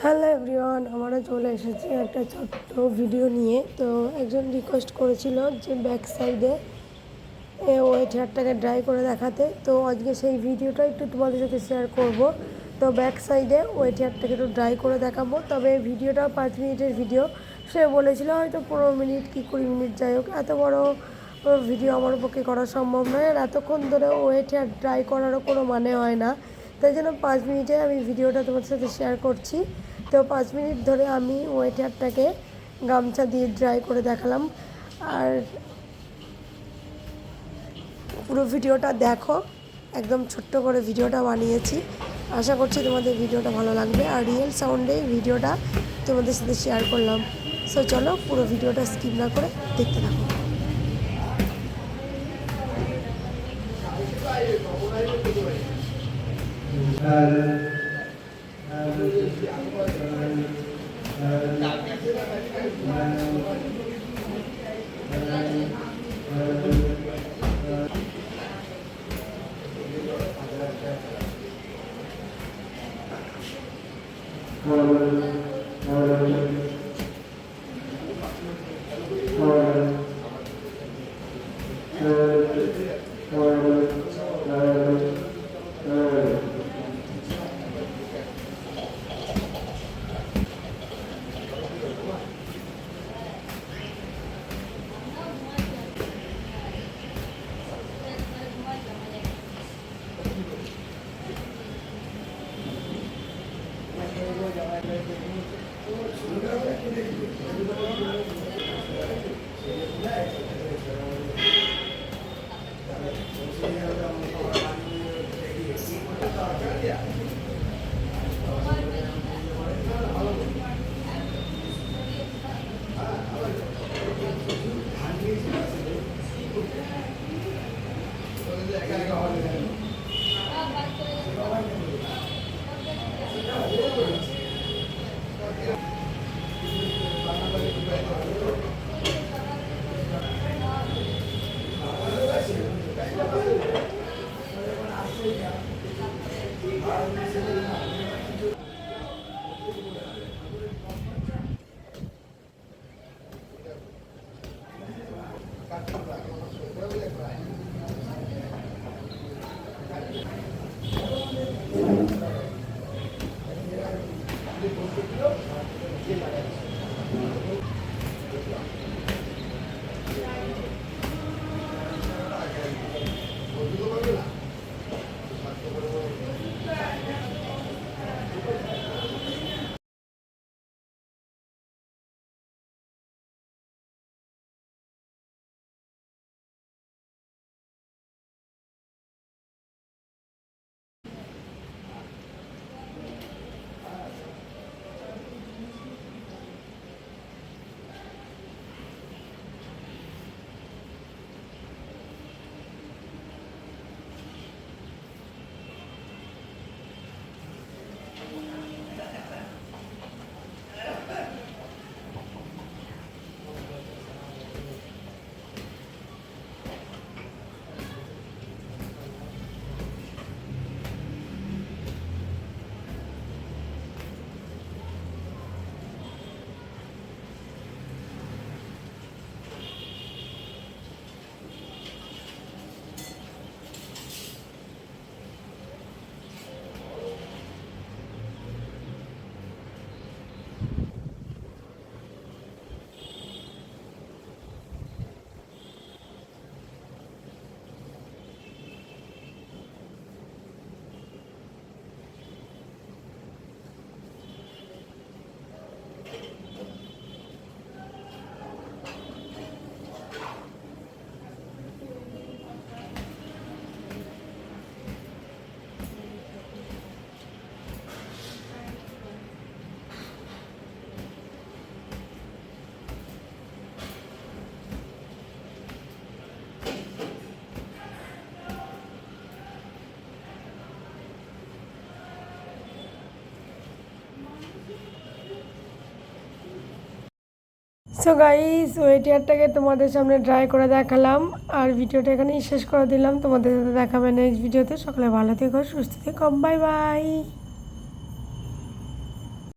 Hello everyone, আমরা চলে এসেছি একটা ছোট্ট ভিডিও নিয়ে। তো একজন রিকোয়েস্ট করেছিল যে ব্যাক সাইডে ওয়েট হেয়ারটাকে ড্রাই করে দেখাতে। তো আজকে সেই ভিডিওটা একটু তোমাদের সাথে শেয়ার করব। তো ব্যাক সাইডে ওয়েট হেয়ারটাকে একটু ড্রাই করে দেখাবো। তবে ভিডিওটা 5 মিনিটের ভিডিও। সে বলেছিল হয়তো 15 মিনিট কি 20 মিনিট, যাই হোক এত বড় ভিডিও আমার পক্ষে করা সম্ভব নয়। আর এতক্ষণ ধরে ওয়েট হেয়ার ড্রাই করারও কোনো মানে হয় না। তাই জন্য 5 মিনিটে আমি ভিডিওটা তোমার সাথে শেয়ার করছি। তো 5 মিনিট ধরে আমি ওয়েট হেয়ারটাকে গামছা দিয়ে ড্রাই করে দেখালাম। আর পুরো ভিডিওটা দেখো, একদম ছোট্ট করে ভিডিওটা বানিয়েছি। আশা করছি তোমাদের ভিডিওটা ভালো লাগবে। আর রিয়েল সাউন্ডে ভিডিওটা তোমাদের সাথে শেয়ার করলাম। সো চলো পুরো ভিডিওটা স্কিপ না করে দেখতে থাকো। সো গাইস, ওয়েট হেয়ারটাকে তোমাদের সামনে ড্রাই করে দেখালাম। আর ভিডিওটা এখানেই শেষ করে দিলাম। তোমাদের সাথে দেখাবে নেক্সট ভিডিওতে। সকলে ভালো থেকো, সুস্থ থেকো, বাই বাই।